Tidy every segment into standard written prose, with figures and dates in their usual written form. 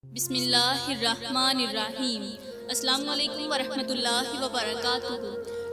بسم اللہ الرحمن الرحیم۔ السلام علیکم ورحمۃ اللہ وبرکاتہ۔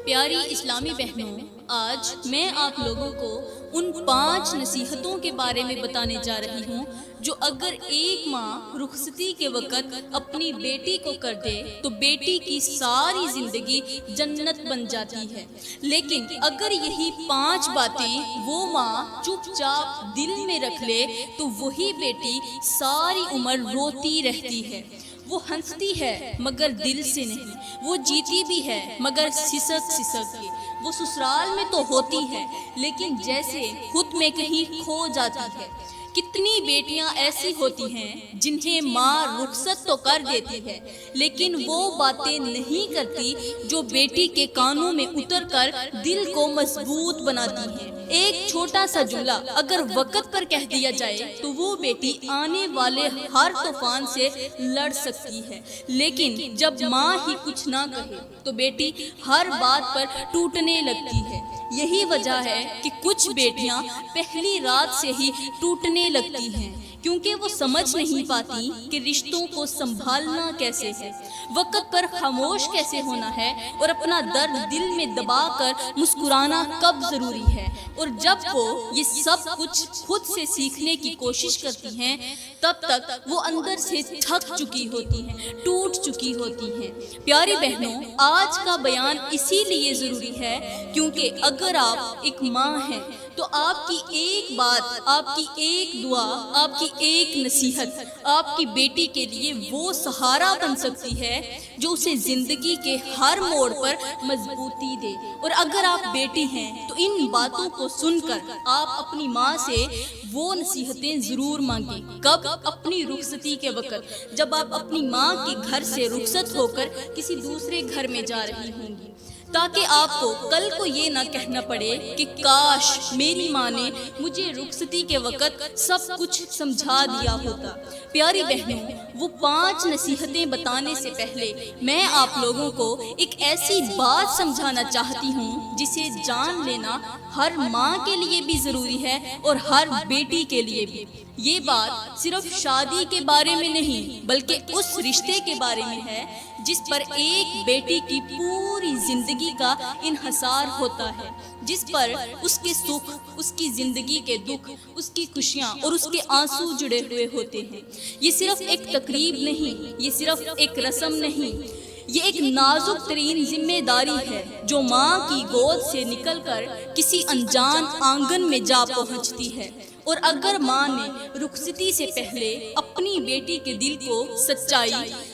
پیاری اسلامی بہنوں، آج میں آپ لوگوں کو ان 5 نصیحتوں کے بارے میں بتانے جا رہی ہوں جو اگر ایک ماں رخصتی کے وقت اپنی بیٹی کو کر دے تو بیٹی کی ساری زندگی جنت بن جاتی ہے، لیکن اگر یہی 5 باتیں وہ ماں چپ چاپ دل میں رکھ لے تو وہی بیٹی ساری عمر روتی رہتی ہے۔ وہ ہنستی ہے مگر دل سے نہیں، وہ جیتی بھی ہے مگر سسک سسک کے۔ وہ سسرال میں تو ہوتی ہے لیکن جیسے خود میں کہیں کھو جاتی ہے۔ کتنی بیٹیاں ایسی ہوتی ہیں جنہیں ماں رخصت تو کر دیتی ہے لیکن وہ باتیں نہیں کرتی جو بیٹی کے کانوں میں اتر کر دل کو مضبوط بناتی ہیں۔ ایک چھوٹا سا جملہ اگر وقت پر کہہ دیا جائے تو وہ بیٹی آنے والے ہر طوفان سے لڑ سکتی ہے، لیکن جب ماں ہی کچھ نہ کہے تو بیٹی ہر بات پر ٹوٹنے لگتی ہے۔ یہی وجہ ہے کہ کچھ بیٹیاں پہلی رات سے ہی ٹوٹنے لگتی ہیں، کیونکہ وہ سمجھ نہیں پاتی کہ رشتوں کو سنبھالنا کیسے ہے، وقت پر خاموش کیسے ہونا ہے اور اپنا درد دل میں دبا کر مسکرانا کب ضروری ہے۔ اور جب وہ یہ سب کچھ خود سے سیکھنے کی کوشش کرتی ہیں تب تک وہ اندر سے تھک چکی ہوتی ہیں، ٹوٹ چکی ہوتی ہیں۔ پیاری بہنوں، آج کا بیان اسی لیے ضروری ہے کیونکہ اگر آپ ایک ماں ہیں تو آپ کی ایک بات، آپ کی ایک دعا، آپ کی ایک نصیحت آپ کی بیٹی کے لیے وہ سہارا بن سکتی ہے جو اسے زندگی کے ہر موڑ پر مضبوطی دے۔ اور اگر آپ بیٹی ہیں تو ان باتوں کو سن کر آپ اپنی ماں سے وہ نصیحتیں ضرور مانگیں۔ کب؟ اپنی رخصتی کے وقت، جب آپ اپنی ماں کے گھر سے رخصت ہو کر کسی دوسرے گھر میں جا رہی ہوں گی، تاکہ آپ کو کل کو یہ نہ کہنا پڑے کہ کاش میری ماں نے مجھے رخصتی کے وقت سب کچھ سمجھا دیا ہوتا۔ پیاری بہنوں، وہ 5 نصیحتیں بتانے سے پہلے میں آپ لوگوں کو ایک ایسی بات سمجھانا چاہتی ہوں جسے جان لینا ہر ماں کے لیے بھی ضروری ہے اور ہر بیٹی کے لیے بھی۔ یہ بات صرف شادی کے بارے میں نہیں بلکہ اس رشتے کے بارے میں ہے جس پر ایک بیٹی کی پوری زندگی کا انحصار ہوتا ہے، جس پر اس کے سکھ، اس کی زندگی کے دکھ، اس کی خوشیاں اور اس کے آنسو جڑے ہوئے ہوتے ہیں۔ یہ صرف ایک تقریب نہیں، یہ صرف ایک رسم نہیں، یہ ایک نازک ترین ذمہ داری ہے جو ماں کی گود سے نکل کر کسی انجان آنگن میں جا پہنچتی ہے۔ اور اگر ماں نے رخصتی سے پہلے اپنی بیٹی کے دل کو سچائی،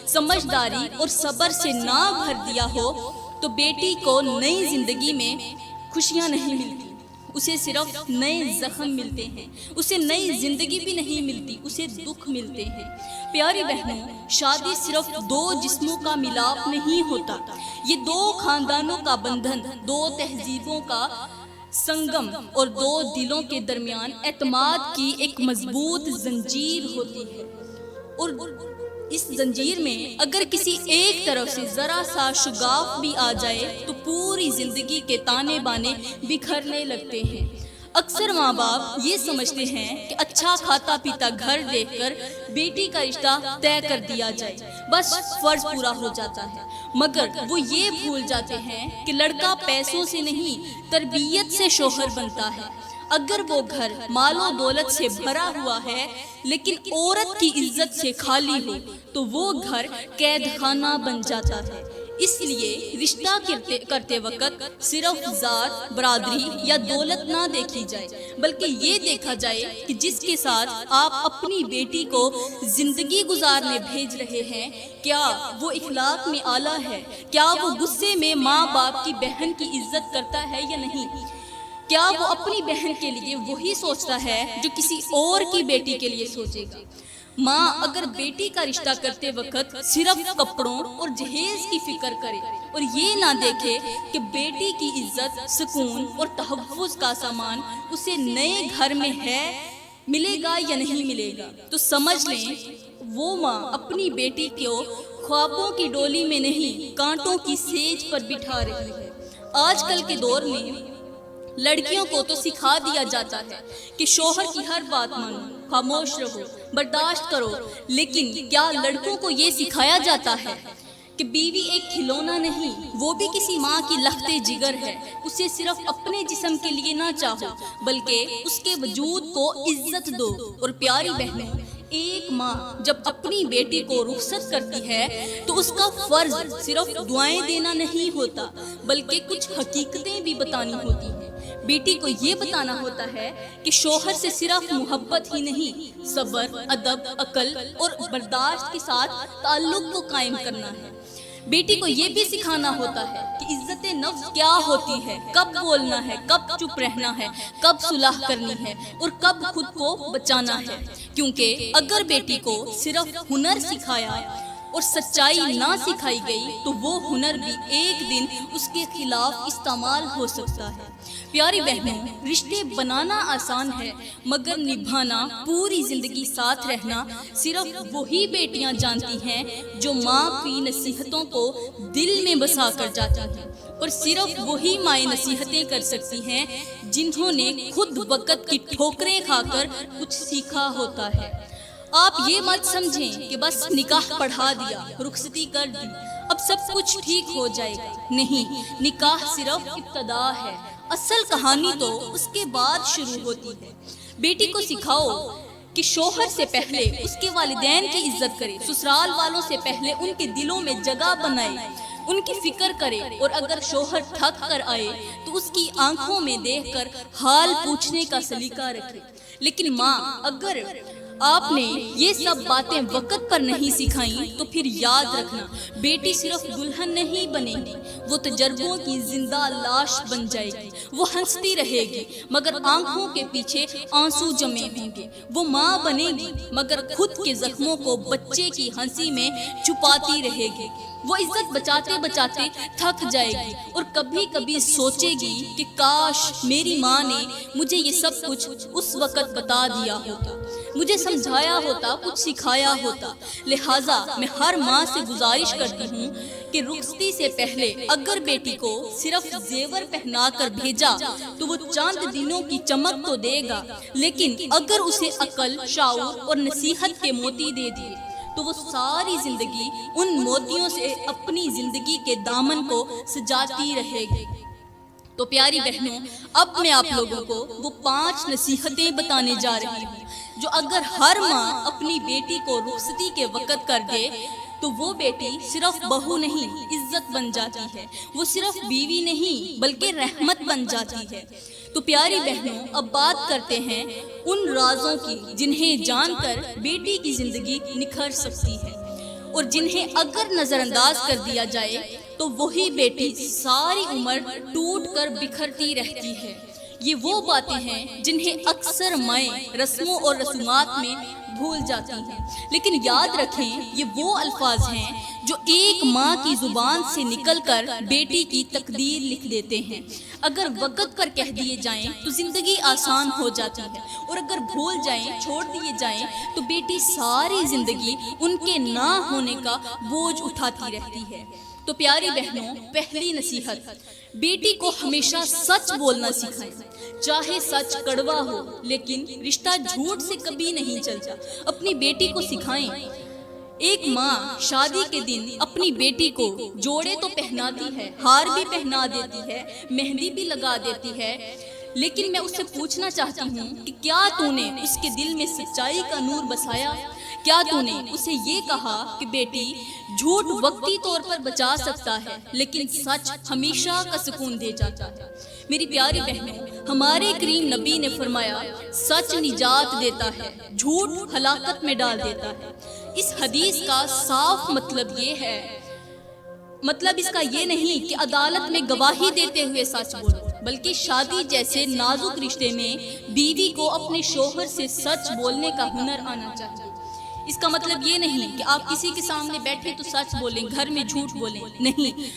سمجھداری اور صبر سے نہ بھر دیا ہو تو بیٹی کو نئی زندگی میں خوشیاں نہیں ملتی، اسے صرف نئے زخم ملتے ہیں، اسے نئی زندگی بھی نہیں ملتی، اسے دکھ ملتے ہیں۔ پیاری بہنوں، شادی صرف 2 جسموں کا ملاپ نہیں ہوتا، یہ 2 خاندانوں کا بندھن، 2 تہذیبوں کا سنگم اور 2 دلوں کے درمیان اعتماد کی ایک مضبوط زنجیر ہوتی ہے۔ اور اس زنجیر میں اگر کسی ایک طرف سے ذرا سا شگاف بھی آ جائے تو پوری زندگی کے تانے بانے بکھرنے لگتے ہیں۔ اکثر ماں باپ یہ سمجھتے ہیں کہ اچھا کھاتا پیتا گھر دیکھ کر بیٹی کا رشتہ طے کر دیا جائے، بس فرض پورا ہو جاتا ہے، مگر وہ یہ بھول جاتے ہیں کہ لڑکا پیسوں سے نہیں تربیت سے شوہر بنتا ہے۔ اگر وہ گھر مال و دولت سے بھرا ہوا ہے لیکن عورت کی عزت سے خالی ہو تو وہ گھر قید خانہ بن جاتا ہے۔ اس لیے رشتہ کرتے وقت صرف ذات، برادری یا دولت نہ دیکھی جائے بلکہ یہ دیکھا جائے کہ جس کے ساتھ آپ اپنی بیٹی کو زندگی گزارنے بھیج رہے ہیں کیا وہ اخلاق میں اعلیٰ ہے، کیا وہ غصے میں ماں باپ کی بہن کی عزت کرتا ہے یا نہیں، کیا وہ اپنی بہن کے لیے وہی سوچتا ہے جو کسی اور کی بیٹی کے لیے سوچے گا۔ ماں اگر بیٹی کا رشتہ کرتے وقت صرف کپڑوں اور جہیز کی فکر کرے اور یہ نہ دیکھے کہ بیٹی کی عزت، سکون اور تحفظ کا سامان اسے نئے گھر میں ہے، ملے گا یا نہیں ملے گا، تو سمجھ لیں وہ ماں اپنی بیٹی کو خوابوں کی ڈولی میں نہیں کانٹوں کی سیج پر بٹھا رہی ہے۔ آج کل کے دور میں لڑکیوں کو تو سکھا دیا جاتا ہے کہ شوہر کی ہر بات مانو، خاموش رہو، برداشت کرو، لیکن کیا لڑکوں کو یہ سکھایا جاتا ہے کہ بیوی ایک کھلونا نہیں، وہ بھی کسی ماں کی لخت جگر ہے، اسے صرف اپنے جسم کے لیے نہ چاہو بلکہ اس کے وجود کو عزت دو۔ اور پیاری بہنیں، ایک ماں جب اپنی بیٹی کو رخصت کرتی ہے تو اس کا فرض صرف دعائیں دینا نہیں ہوتا بلکہ کچھ حقیقتیں بھی بتانی ہوتی ہیں۔ بیٹی کو یہ بتانا ہوتا ہے کہ شوہر سے صرف محبت ہی نہیں، صبر، ادب، عقل اور برداشت کے ساتھ تعلق کو قائم کرنا ہے۔ بیٹی کو یہ بھی سکھانا ہوتا ہے کہ عزت نفس کیا ہوتی ہے، کب بولنا ہے، کب چپ رہنا ہے، کب صلح کرنی ہے اور کب خود کو بچانا ہے، کیونکہ اگر بیٹی کو صرف ہنر سکھایا اور سچائی نہ سکھائی گئی تو وہ ہنر بھی ایک دن اس کے خلاف استعمال ہو سکتا ہے۔ پیاری بہنوں، رشتے بنانا آسان ہے مگر نبھانا، پوری زندگی ساتھ رہنا صرف وہی بیٹیاں جانتی ہیں جو ماں کی نصیحتوں کو دل میں بسا کر جاتی ہیں، اور صرف وہی مائیں نصیحتیں کر سکتی ہیں جنہوں نے خود وقت کی ٹھوکریں کھا کر کچھ سیکھا ہوتا ہے۔ آپ یہ مت سمجھیں کہ بس نکاح پڑھا دیا، رخصتی کر دی، اب سب کچھ ٹھیک ہو جائے گا۔ نہیں، نکاح صرف ابتدا ہے، اصل کہانی تو اس کے بعد شروع ہوتی ہے۔ بیٹی کو سکھاؤ کہ شوہر سے پہلے اس کے والدین کی عزت کرے، سسرال والوں سے پہلے ان کے دلوں میں جگہ بنائے، ان کی فکر کرے، اور اگر شوہر تھک کر آئے تو اس کی آنکھوں میں دیکھ کر حال پوچھنے کا سلیقہ رکھے۔ لیکن ماں، اگر آپ نے یہ سب باتیں وقت پر نہیں سکھائیں تو پھر یاد رکھنا، بیٹی صرف دلہن نہیں بنے گی، وہ تجربوں کی زندہ لاش بن جائے گی۔ وہ ہنستی رہے گی مگر آنکھوں کے پیچھے آنسو جمے ہوں گے۔ وہ ماں بنے گی مگر خود کے زخموں کو بچے کی ہنسی میں چھپاتی رہے گی۔ وہ عزت بچاتے بچاتے تھک جائے گی اور کبھی کبھی سوچے گی کہ کاش میری ماں نے مجھے یہ سب کچھ اس وقت بتا دیا ہوتا، مجھے سمجھایا ہوتا، کچھ سکھایا ہوتا۔ لہٰذا میں ہر ماں سے گزارش کرتی ہوں کہ رخصتی سے پہلے اگر بیٹی کو صرف زیور پہنا کر بھیجا تو وہ چند دنوں کی چمک تو دے گا، لیکن اگر اسے عقل، شعور اور نصیحت کے موتی دے دیے تو وہ ساری زندگی ان موتیوں سے اپنی زندگی کے دامن کو سجاتی رہے گی۔ تو پیاری بہنوں، اب میں آپ لوگوں کو وہ 5 نصیحتیں بتانے جا رہی ہوں جو اگر ہر ماں اپنی بیٹی کو رخصتی کے وقت کر دے تو وہ بیٹی صرف بہو نہیں، عزت بن جاتی ہے، وہ صرف بیوی نہیں بلکہ رحمت بن جاتی ہے۔ تو پیاری بہنوں، اب بات کرتے ہیں ان رازوں کی جنہیں جان کر بیٹی کی زندگی نکھر سکتی ہے اور جنہیں اگر نظر انداز کر دیا جائے تو وہی بیٹی ساری عمر ٹوٹ کر بکھرتی رہتی ہے۔ یہ وہ باتیں ہیں جنہیں اکثر مائیں رسموں اور رسومات میں بھول جاتی ہیں، لیکن یاد رکھیں یہ وہ الفاظ ہیں جو ایک ماں کی زبان سے نکل کر بیٹی کی تقدیر لکھ دیتے ہیں۔ اگر وقت پر کہہ دیے جائیں تو زندگی آسان ہو جاتی ہے، اور اگر بھول جائیں، چھوڑ دیے جائیں تو بیٹی ساری زندگی ان کے نہ ہونے کا بوجھ اٹھاتی رہتی ہے۔ تو پیاری بہنوں، پہلی نصیحت، بیٹی کو ہمیشہ سچ بولنا سکھائیں، چاہے سچ کڑوا ہو، لیکن رشتہ جھوٹ سے کبھی نہیں چلتا۔ اپنی بیٹی کو سکھائیں۔ ایک ماں شادی کے دن اپنی بیٹی کو جوڑے تو پہناتی ہے، ہار بھی پہنا دیتی ہے، مہندی بھی لگا دیتی ہے، لیکن میں اس سے پوچھنا چاہتی ہوں کہ کیا تو نے اس کے دل میں سچائی کا نور بسایا؟ کیا تو نے اسے یہ کہا کہ بیٹی، جھوٹ وقتی طور پر بچا سکتا ہے لیکن سچ ہمیشہ کا سکون دے جاتا ہے؟ میری پیاری بہنوں، ہمارے کریم نبی نے فرمایا، سچ نجات دیتا ہے، جھوٹ ہلاکت میں ڈال دیتا ہے۔ اس حدیث کا صاف مطلب اس کا یہ نہیں کہ عدالت میں گواہی دیتے ہوئے سچ بولو، بلکہ شادی جیسے نازک رشتے میں بیوی کو اپنے شوہر سے سچ بولنے کا ہنر آنا چاہیے۔ اس کا مطلب یہ نہیں کہ آپ کسی کے سامنے بیٹھے تو سچ بولیں، گھر میں جھوٹ بولیں، نہیں،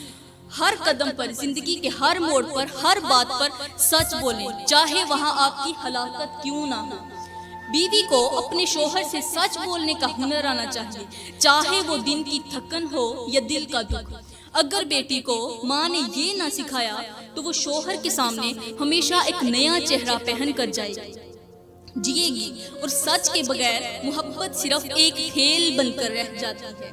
ہر قدم پر، زندگی کے ہر موڑ پر، ہر بات پر سچ بولیں، چاہے وہاں آپ کی ہلاکت کیوں نہ ہو۔ بیوی کو اپنے شوہر سے سچ بولنے کا ہنر آنا چاہیے، چاہے وہ دن کی تھکن ہو یا دل کا دکھ۔ اگر بیٹی کو ماں نے یہ نہ سکھایا تو وہ شوہر کے سامنے ہمیشہ ایک نیا چہرہ پہن کر جائے جیے گی، اور سچ کے بغیر محبت صرف ایک کھیل بن کر رہ جاتی ہے۔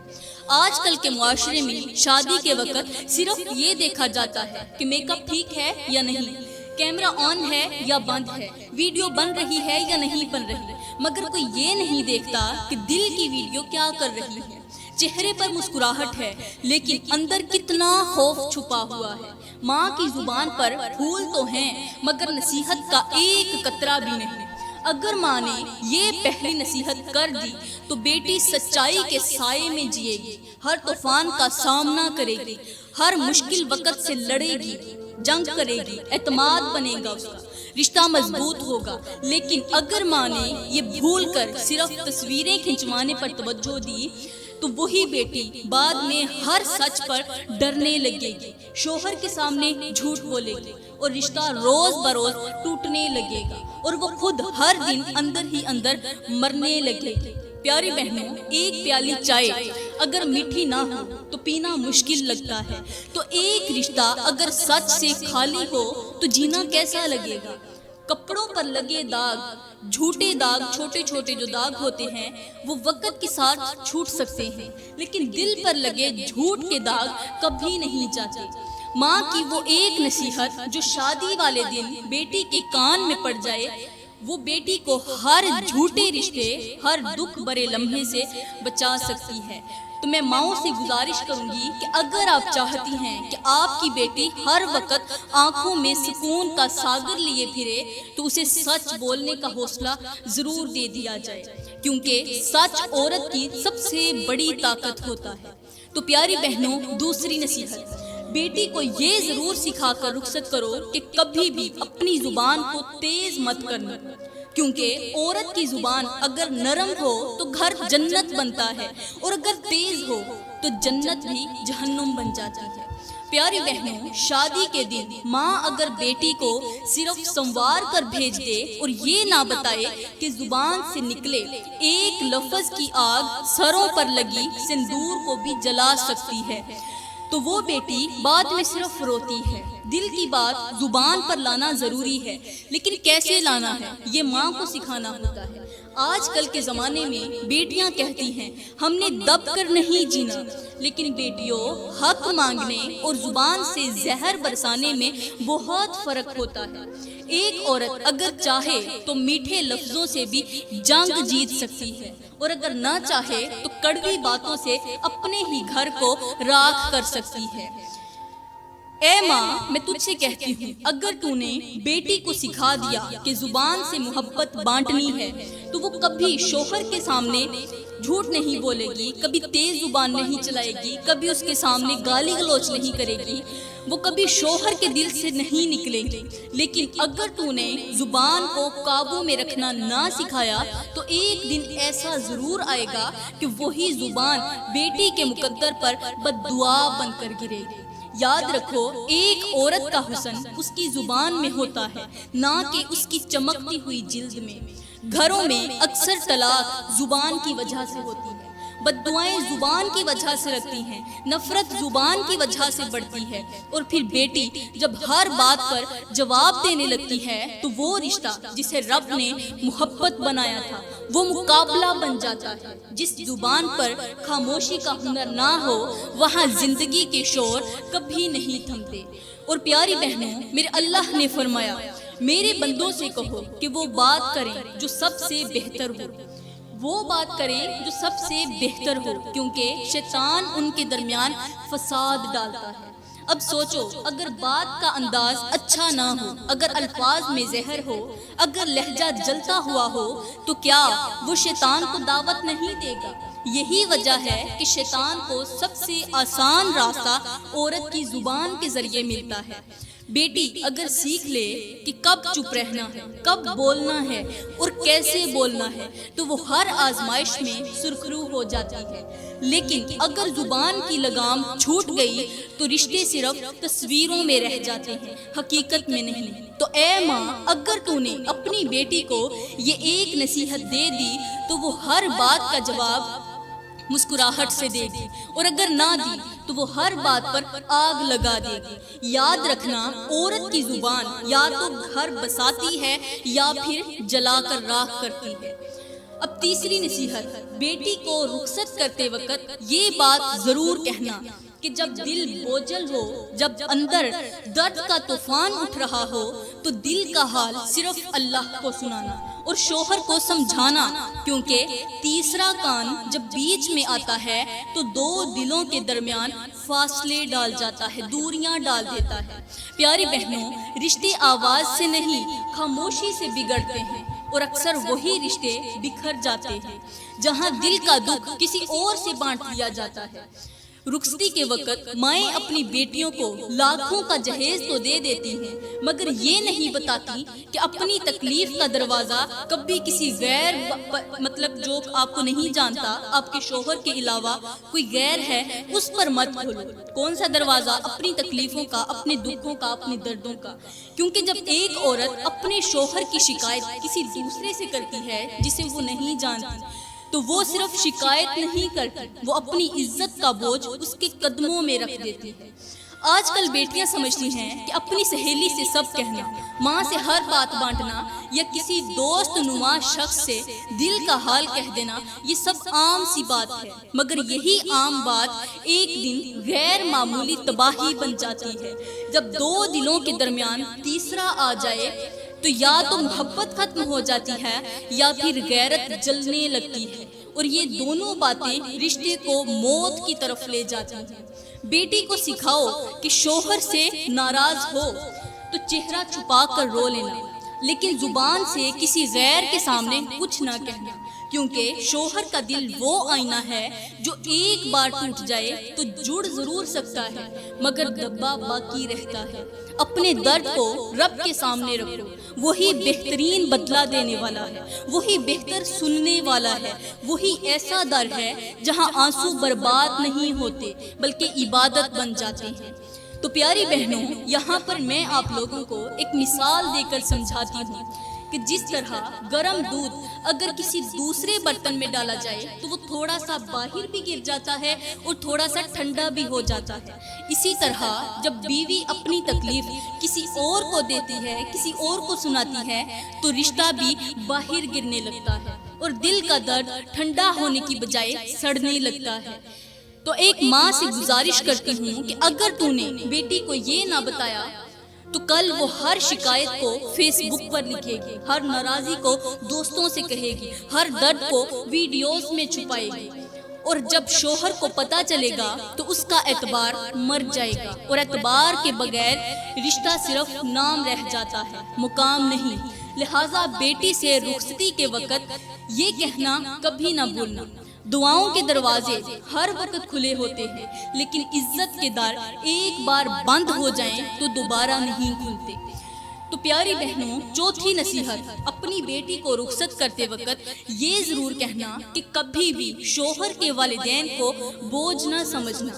آج کل کے معاشرے میں شادی کے وقت صرف یہ دیکھا جاتا ہے کہ میک اپ ٹھیک ہے یا نہیں، کیمرہ آن ہے یا بند ہے، ویڈیو بن رہی ہے یا نہیں بن رہی، مگر کوئی یہ نہیں دیکھتا کہ دل کی ویڈیو کیا کر رہی ہے۔ چہرے پر مسکراہٹ ہے لیکن اندر کتنا خوف چھپا ہوا ہے۔ ماں کی زبان پر پھول تو ہیں مگر نصیحت کا ایک قطرہ بھی نہیں۔ اگر ماں نے یہ پہلی نصیحت کر دی تو بیٹی سچائی کے سائے میں جیے گی، ہر طوفان کا سامنا کرے گی، ہر مشکل وقت سے لڑے گی، جنگ کرے گی، اعتماد بنے گا اس کا، رشتہ مضبوط ہوگا۔ لیکن اگر ماں نے یہ بھول کر صرف تصویریں کھنچوانے پر توجہ دی تو وہی بیٹی بعد میں ہر سچ پر ڈرنے لگے گی، شوہر کے سامنے جھوٹ بولے گی، اور رشتہ روز بروز ٹوٹنے لگے گا، اور وہ خود ہر دن اندر ہی اندر مرنے لگے گی۔ پیاری بہنوں، ایک پیالی چائے اگر میٹھی نہ ہو تو پینا مشکل لگتا ہے، تو ایک رشتہ اگر سچ سے خالی ہو تو جینا کیسا لگے گا؟ کپڑوں پر لگے داغ، جھوٹے داغ، چھوٹے چھوٹے جو داغ ہوتے ہیں وہ وقت کے ساتھ چھوٹ سکتے ہیں، لیکن دل پر لگے جھوٹ کے داغ کبھی نہیں جاتے۔ ماں کی وہ ایک نصیحت جو شادی والے دن بیٹی کے کان میں پڑ جائے، وہ بیٹی کو ہر جھوٹے رشتے، ہر دکھ بھرے لمحے سے بچا سکتی ہے۔ تو میں ماؤں سے گزارش کروں گی کہ اگر آپ چاہتی ہیں کہ آپ کی بیٹی ہر وقت آنکھوں میں سکون کا ساگر لیے پھرے تو اسے سچ بولنے کا حوصلہ ضرور دے دیا جائے، کیونکہ سچ عورت کی سب سے بڑی طاقت ہوتا ہے۔ تو پیاری بہنوں، دوسری نصیحت، بیٹی کو یہ ضرور سکھا کر رخصت کرو کہ کبھی بھی اپنی زبان کو تیز مت کرنا، کیونکہ عورت کی زبان اگر نرم ہو تو گھر جنت بنتا ہے، اور اگر تیز ہو تو جنت بھی جہنم بن جاتی ہے۔ پیاری بہنوں، شادی کے دن ماں اگر بیٹی کو صرف سنوار کر بھیج دے اور یہ نہ بتائے کہ زبان سے نکلے ایک لفظ کی آگ سروں پر لگی سندور کو بھی جلا سکتی ہے، تو وہ بیٹی بعد میں صرف روتی ہے۔ دل کی بات زبان پر لانا ضروری ہے، لیکن کیسے لانا ہے یہ ماں کو سکھانا ہوتا ہے۔ آج کل کے زمانے میں بیٹیاں کہتی ہیں ہم نے دب کر نہیں جینا، لیکن بیٹیوں، حق مانگنے اور زبان سے زہر برسانے میں بہت فرق ہوتا ہے۔ ایک عورت اگر چاہے تو میٹھے لفظوں سے بھی جنگ جیت سکتی ہے، اور اگر نہ چاہے تو کڑوی باتوں سے اپنے ہی گھر کو راکھ کر سکتی ہے۔ اے ماں، میں تجھ سے کہتی ہوں، اگر تو نے بیٹی کو سکھا دیا کہ زبان سے محبت بانٹنی ہے تو وہ کبھی شوہر کے سامنے جھوٹ نہیں بولے گی، کبھی تیز زبان نہیں چلائے گی، کبھی اس کے سامنے گالی گلوچ نہیں کرے گی، وہ کبھی شوہر کے دل سے نہیں نکلے گی۔ لیکن اگر تو نے زبان کو قابو میں رکھنا نہ سکھایا تو ایک دن ایسا ضرور آئے گا کہ وہی زبان بیٹی کے مقدر پر بد دعا بن کر گرے گی۔ یاد رکھو، ایک عورت کا حسن اس کی زبان میں ہوتا ہے، نہ کہ اس کی چمکتی ہوئی جلد میں۔ گھروں میں اکثر طلاق زبان کی وجہ سے ہوتی ہے، بد دعائیں زبان کی وجہ سے لگتی ہیں، نفرت زبان کی وجہ سے بڑھتی ہے، اور پھر بیٹی جب ہر بات پر جواب دینے لگتی ہے تو وہ رشتہ جسے رب نے محبت بنایا تھا وہ مقابلہ بن جاتا ہے۔ جس زبان پر خاموشی کا ہنر نہ ہو وہاں زندگی کے شور کبھی نہیں تھمتے۔ اور پیاری بہنوں، میرے اللہ نے فرمایا، میرے بندوں سے کہو کہ وہ بات کریں جو سب سے بہتر ہو، وہ بات کریں جو سب سے بہتر ہو، کیونکہ شیطان ان کے درمیان فساد ڈالتا ہے۔ اب سوچو، اگر بات کا انداز اچھا نہ ہو، اگر الفاظ میں زہر ہو، اگر لہجہ جلتا ہوا ہو تو کیا وہ شیطان کو دعوت نہیں دے گا؟ یہی وجہ ہے کہ شیطان کو سب سے آسان راستہ عورت کی زبان کے ذریعے ملتا ہے۔ بیٹی اگر سیکھ لے کہ کب چپ رہنا ہے، کب بولنا ہے اور کیسے بولنا ہے تو وہ ہر آزمائش میں سرخرو ہو جاتی ہے۔ لیکن اگر زبان کی لگام چھوٹ گئی تو رشتے صرف تصویروں میں رہ جاتے ہیں، حقیقت میں نہیں۔ تو اے ماں، اگر تو نے اپنی بیٹی کو یہ ایک نصیحت دے دی تو وہ ہر بات کا جواب مسکراہٹ سے دے دی، اور اگر نہ دی تو وہ ہر بات پر آگ لگا دے گی۔ یاد رکھنا، عورت کی زبان یا تو گھر بساتی ہے یا پھر جلا کر راکھ کرتی ہے۔ اب تیسری نصیحت، بیٹی کو رخصت کرتے وقت یہ بات ضرور کہنا کہ جب دل بوجھل ہو، جب اندر درد کا طوفان اٹھ رہا ہو تو دل کا حال صرف اللہ کو سنانا اور شوہر کو سمجھانا، کیونکہ تیسرا کان جب بیچ میں آتا ہے تو دو دلوں کے درمیان فاصلے ڈال جاتا ہے، دوریاں ڈال دیتا ہے۔ پیاری بہنوں، رشتے آواز سے نہیں خاموشی سے بگڑتے ہیں، اور اکثر وہی رشتے بکھر جاتے ہیں جہاں دل کا دکھ کسی اور سے بانٹ لیا جاتا ہے۔ رخصتی کے وقت مائیں اپنی بیٹیوں کو لاکھوں کا جہیز تو دے دیتی ہیں، مگر یہ نہیں بتاتی کہ اپنی تکلیف کا دروازہ کبھی کسی غیر جو آپ کو نہیں جانتا، آپ کے شوہر کے علاوہ کوئی غیر ہے، اس پر مت کھولو۔ کون سا دروازہ؟ اپنی تکلیفوں کا، اپنے دکھوں کا، اپنے دردوں کا۔ کیونکہ جب ایک عورت اپنے شوہر کی شکایت کسی دوسرے سے کرتی ہے جسے وہ نہیں جانتی، تو وہ صرف شکایت نہیں کرتی، وہ اپنی عزت کا بوجھ اس کے قدموں میں رکھ دیتی ہے۔ آج کل بیٹیاں سمجھتی ہیں کہ اپنی سہیلی سے سب کہنا، ماں سے ہر بات بانٹنا یا کسی دوست نما شخص سے دل کا حال کہہ دینا، یہ سب عام سی بات ہے، مگر یہی عام بات ایک دن غیر معمولی تباہی بن جاتی ہے۔ جب دو دلوں کے درمیان تیسرا آ جائے تو یا تو محبت ختم ہو جاتی ہے یا پھر غیرت جلنے لگتی ہے، اور یہ دونوں باتیں رشتے کو موت کی طرف لے جاتی ہیں۔ بیٹی کو سکھاؤ کہ شوہر سے ناراض ہو تو چہرہ چھپا کر رو لینا، لیکن زبان سے کسی غیر کے سامنے کچھ نہ کہنا، کیونکہ شوہر کا دل وہ آئینہ ہے جو ایک بار ٹوٹ جائے تو جڑ ضرور سکتا ہے مگر دبا باقی رہتا ہے۔ اپنے درد کو رب کے سامنے رکھو، وہی بہترین بدلہ دینے والا ہے، وہی بہتر سننے والا ہے، وہی ایسا در ہے جہاں آنسو برباد نہیں ہوتے بلکہ عبادت بن جاتے ہیں۔ تو پیاری بہنوں، یہاں پر میں آپ لوگوں کو ایک مثال دے کر سمجھاتی ہوں کہ جس طرح گرم دودھ اگر کسی دوسرے برتن میں ڈالا جائے تو وہ تھوڑا سا باہر بھی گر جاتا ہے اور تھوڑا سا ٹھنڈا بھی ہو جاتا ہے، اسی طرح جب بیوی اپنی تکلیف کسی اور کو دیتی ہے، کسی اور کو سناتی ہے تو رشتہ بھی باہر گرنے لگتا ہے اور دل کا درد ٹھنڈا ہونے کی بجائے سڑنے لگتا ہے۔ تو ایک ماں سے گزارش کرتی ہوں کہ اگر تو نے بیٹی کو یہ نہ بتایا تو کل وہ ہر شکایت کو فیس بک پر لکھے گی، ہر ناراضی کو دوستوں سے کہے گی، ہر درد کو ویڈیوز میں چھپائے گی، اور جب شوہر کو پتا چلے گا تو اس کا اعتبار مر جائے گا، اور اعتبار کے بغیر رشتہ صرف نام رہ جاتا ہے، مقام نہیں۔ لہٰذا بیٹی سے رخصتی کے وقت یہ کہنا کبھی نہ بھولنا، دعاؤں کے دروازے ہر وقت کھلے ہوتے ہیں، لیکن عزت کے در ایک بار بند ہو جائیں تو دوبارہ نہیں کھلتے۔ تو پیاری بہنوں، چوتھی نصیحت، اپنی بیٹی کو رخصت کرتے وقت یہ ضرور کہنا کہ کبھی بھی شوہر کے والدین کو بوجھ نہ سمجھنا،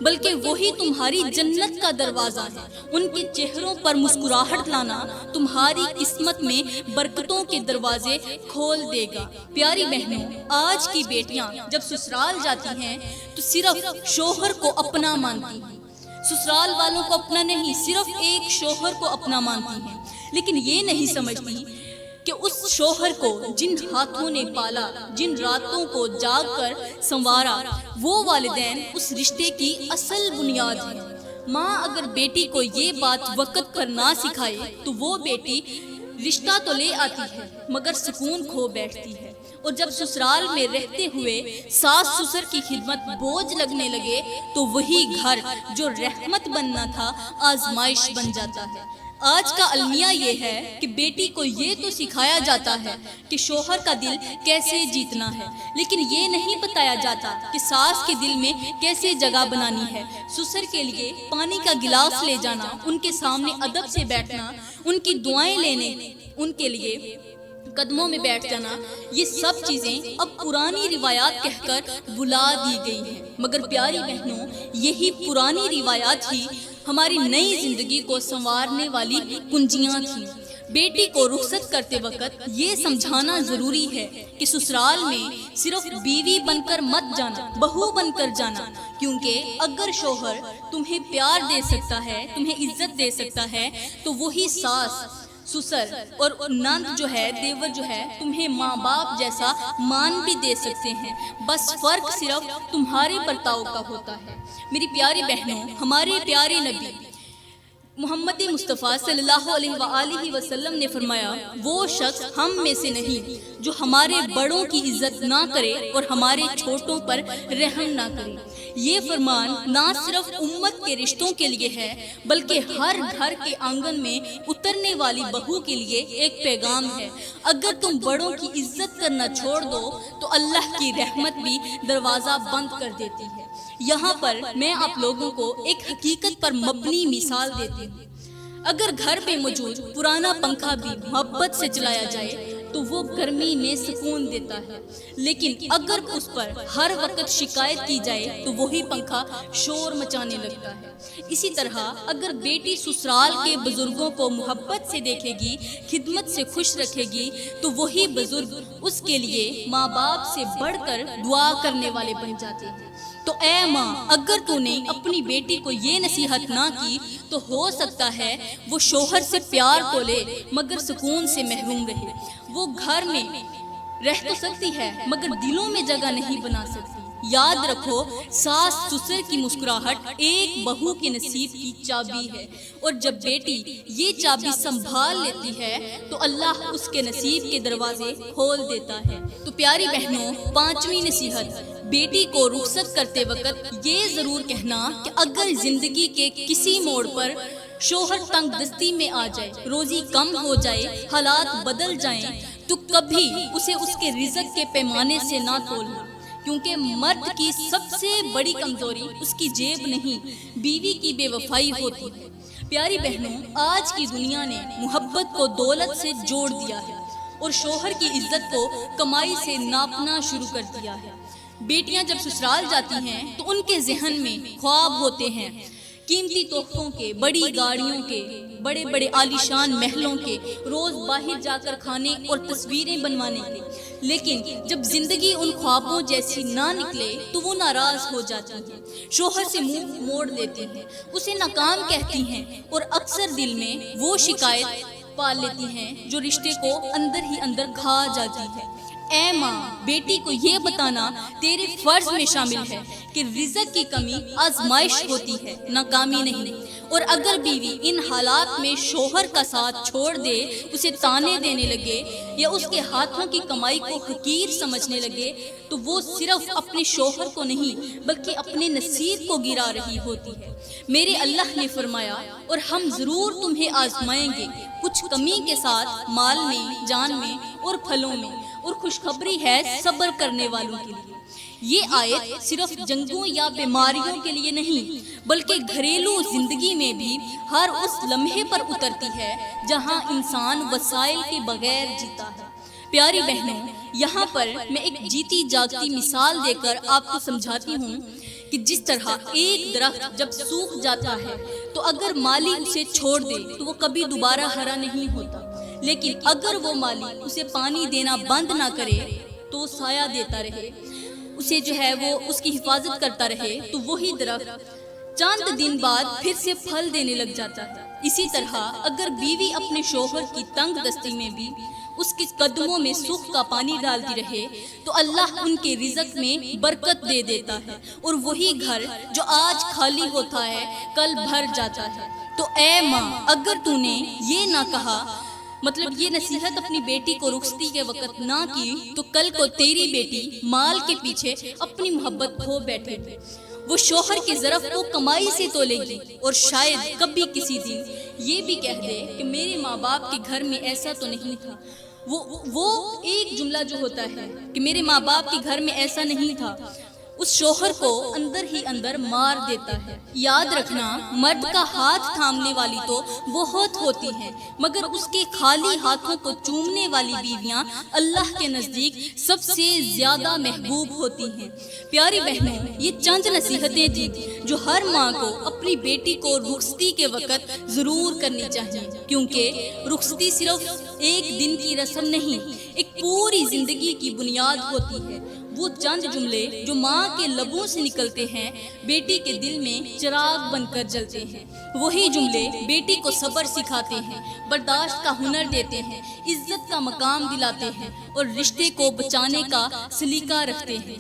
بلکہ وہی تمہاری جنت کا دروازہ ہے۔ ان کے چہروں پر مسکراہٹ لانا تمہاری قسمت میں برکتوں کے دروازے کھول دے گا۔ پیاری بہنوں، آج کی بیٹیاں جب سسرال جاتی ہیں تو صرف شوہر کو اپنا مانتی ہیں، سسرال والوں کو اپنا نہیں، صرف ایک شوہر کو اپنا مانتی ہیں، لیکن یہ نہیں سمجھتی کہ اس شوہر کو جن ہاتھوں نے پالا، جن راتوں کو جاگ کر سنوارا، وہ والدین اس رشتے کی اصل بنیاد ہیں۔ ماں اگر بیٹی کو یہ بات وقت پر نہ سکھائے تو وہ بیٹی رشتہ تو لے آتی ہے مگر سکون کھو بیٹھتی ہے، اور جب سسرال میں رہتے ہوئے ساس سسر کی خدمت بوجھ لگنے لگے تو وہی گھر جو رحمت بننا تھا آزمائش بن جاتا ہے۔ آج کا المیہ یہ ہے کہ بیٹی کو یہ تو سکھایا جاتا ہے کہ شوہر کا دل کیسے جیتنا ہے، لیکن یہ نہیں بتایا جاتا کہ ساس کے دل میں کیسے جگہ بنانی ہے۔ سسر کے لیے پانی کا گلاس لے جانا، ان کے سامنے ادب سے بیٹھنا، ان کی دعائیں لینے، ان کے لیے قدموں میں بیٹھ جانا، یہ سب چیزیں اب پرانی روایات کہہ کر بلا دی گئی ہیں، مگر پیاری بہنوں، یہی پرانی روایات ہی ہماری نئی زندگی کو سنوارنے والی کنجیاں تھیں۔ بیٹی کو رخصت کرتے وقت یہ سمجھانا ضروری ہے کہ سسرال میں صرف بیوی بن کر مت جانا، بہو بن کر جانا، کیونکہ اگر شوہر تمہیں پیار دے سکتا ہے، تمہیں عزت دے سکتا ہے، تو وہی ساس، سسر اور نند جو ہے، دیور جو ہے، تمہیں ماں باپ جیسا مان بھی دے سکتے ہیں۔ بس فرق صرف تمہارے برتاؤ کا ہوتا ہے۔ میری پیاری بہنوں، ہمارے پیارے نبی محمد مصطفیٰ صلی اللہ علیہ وآلہ وسلم نے فرمایا، وہ شخص ہم میں سے نہیں جو ہمارے بڑوں کی عزت نہ کرے اور ہمارے چھوٹوں پر رحم نہ کرے۔ یہ فرمان نہ صرف امت کے رشتوں کے لیے ہے، بلکہ ہر گھر کے آنگن میں اترنے والی بہو کے لیے ایک پیغام ہے۔ اگر تم بڑوں کی عزت کرنا چھوڑ دو تو اللہ کی رحمت بھی دروازہ بند کر دیتی ہے۔ یہاں پر میں آپ لوگوں کو ایک حقیقت پر مبنی مثال دیتی ہوں۔ اگر گھر میں موجود پرانا پنکھا بھی محبت سے چلایا جائے تو وہ گرمی میں سکون دیتا ہے، لیکن اگر اس پر ہر وقت شکایت کی جائے تو وہی پنکھا شور مچانے لگتا ہے۔ اسی طرح اگر بیٹی سسرال کے بزرگوں کو محبت سے دیکھے گی، خدمت سے خوش رکھے گی، تو وہی بزرگ اس کے لیے ماں باپ سے بڑھ کر دعا کرنے والے بن جاتے ہیں۔ تو اے ماں، اگر تو نے اپنی بیٹی کو یہ نصیحت نہ کی تو ہو سکتا ہے وہ شوہر سے پیار کو لے مگر سکون سے محروم رہے۔ وہ گھر میں رہ تو سکتی ہے مگر دلوں میں جگہ نہیں بنا سکتی۔ یاد رکھو، ساس سسر کی مسکراہٹ ایک بہو کے نصیب کی چابی ہے، اور جب بیٹی یہ چابی سنبھال لیتی ہے تو اللہ اس کے نصیب کے دروازے کھول دیتا ہے۔ تو پیاری بہنوں، پانچویں نصیحت، بیٹی کو رخصت کرتے وقت یہ ضرور کہنا کہ اگر زندگی کے کسی موڑ پر شوہر تنگ دستی میں آ جائے، روزی کم ہو جائے، حالات بدل جائیں، تو کبھی اسے اس کے رزق کے پیمانے سے نہ تولنا، کیونکہ مرد کی سب سے بڑی کمزوری اس کی جیب نہیں، بیوی کی بے وفائی ہوتی ہے۔ پیاری بہنوں، آج کی دنیا نے محبت کو دولت سے جوڑ دیا ہے اور شوہر کی عزت کو کمائی سے ناپنا شروع کر دیا ہے۔ بیٹیاں جب سسرال جاتی ہیں تو ان کے ذہن میں خواب ہوتے ہیں قیمتی تحفوں کے، بڑی گاڑیوں کے، بڑے بڑے عالیشان محلوں کے، روز باہر جا کر کھانے اور تصویریں بنوانے کے، لیکن جب زندگی ان خوابوں جیسی نہ نکلے تو وہ ناراض ہو جاتی ہیں، شوہر سے منہ موڑ دیتی ہیں، اسے ناکام کہتی ہیں اور اکثر دل میں وہ شکایت پال لیتی ہیں جو رشتے کو اندر ہی اندر کھا جاتی ہے۔ اے ماں، بیٹی کو یہ بتانا تیرے فرض میں شامل ہے کہ رزق کی کمی آزمائش ہوتی ہے، ناکامی نہیں، اور اگر بیوی ان حالات میں شوہر کا ساتھ چھوڑ دے، اسے تانے دینے لگے یا اس کے ہاتھوں کی کمائی کو حقیر سمجھنے لگے تو وہ صرف اپنے شوہر کو نہیں بلکہ اپنے نصیب کو گرا رہی ہوتی ہے۔ میرے اللہ نے فرمایا، اور ہم ضرور تمہیں آزمائیں گے کچھ کمی کے ساتھ، مال میں، جان میں اور پھلوں میں، اور خوشخبری ہے صبر کرنے والوں کے لیے۔ یہ آیت صرف جنگوں یا بیماریوں کے لیے نہیں بلکہ گھریلو زندگی میں بھی ہر اس لمحے پر اترتی ہے جہاں انسان وسائل کے بغیر جیتا ہے۔ پیاری بہنوں، یہاں پر میں ایک جیتی جاگتی مثال دے کر آپ کو سمجھاتی ہوں کہ جس طرح ایک درخت جب سوکھ جاتا ہے تو اگر مالی اسے چھوڑ دے تو وہ کبھی دوبارہ ہرا نہیں ہوتا، لیکن اگر وہ مالی اسے پانی دینا بند نہ کرے تو سایہ دیتا رہے، اسے جو ہے وہ اس کی حفاظت کرتا رہے، تو وہی درخت چند دن بعد پھر سے پھل دینے لگ جاتا ہے۔ اسی طرح اگر بیوی اپنے شوہر کی تنگ دستی میں بھی اس کے قدموں میں سکھ کا پانی ڈالتی رہے تو اللہ ان کے رزق میں برکت دے دیتا ہے، اور وہی گھر جو آج خالی ہوتا ہے کل بھر جاتا ہے۔ تو اے ماں، اگر تو نے یہ نہ کہا، مطلب یہ نصیحت اپنی بیٹی کو رخصتی کے وقت نہ کی، تو کل کو تیری بیٹی مال کے پیچھے اپنی محبت کھو بیٹھے گی، وہ شوہر کی ظرف کو کمائی سے تولے گی، اور شاید کبھی کسی دن یہ بھی کہہ دے کہ میرے ماں باپ کے گھر میں ایسا تو نہیں تھا۔ وہ ایک جملہ جو ہوتا ہے کہ میرے ماں باپ کے گھر میں ایسا نہیں تھا، اس شوہر کو اندر ہی اندر مار دیتا ہے۔ یاد رکھنا، مرد کا ہاتھ تھامنے والی تو بہت ہوتی ہیں، مگر اس کے خالی ہاتھوں کو چومنے والی بیویاں اللہ کے نزدیک سب سے زیادہ محبوب ہوتی ہیں۔ پیاری بہنوں، یہ چند نصیحتیں تھیں جو ہر ماں کو اپنی بیٹی کو رخصتی کے وقت ضرور کرنی چاہیے، کیونکہ رخصتی صرف ایک دن کی رسم نہیں، ایک پوری زندگی کی بنیاد ہوتی ہے۔ وہ چند جملے جو ماں کے لبوں سے نکلتے ہیں بیٹی کے دل میں چراغ بن کر جلتے ہیں۔ وہی جملے بیٹی کو صبر سکھاتے ہیں، برداشت کا ہنر دیتے ہیں، عزت کا مقام دلاتے ہیں اور رشتے کو بچانے کا سلیقہ رکھتے ہیں۔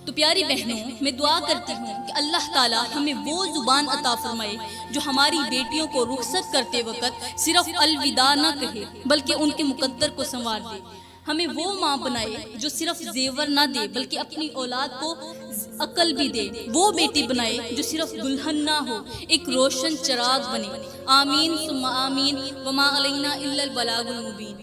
تو پیاری بہنوں، میں دعا کرتی ہوں کہ اللہ تعالیٰ ہمیں وہ زبان عطا فرمائے جو ہماری بیٹیوں کو رخصت کرتے وقت صرف الوداع نہ کہے بلکہ ان کے مقدر کو سنوار دے۔ ہمیں وہ ماں بنائے جو صرف زیور نہ دے بلکہ اپنی اولاد کو عقل بھی دے۔ وہ بیٹی بنائے جو صرف دلہن نہ ہو، ایک روشن چراغ بنے۔ آمین ثم آمین، وما علینا الا البلاغ المبین۔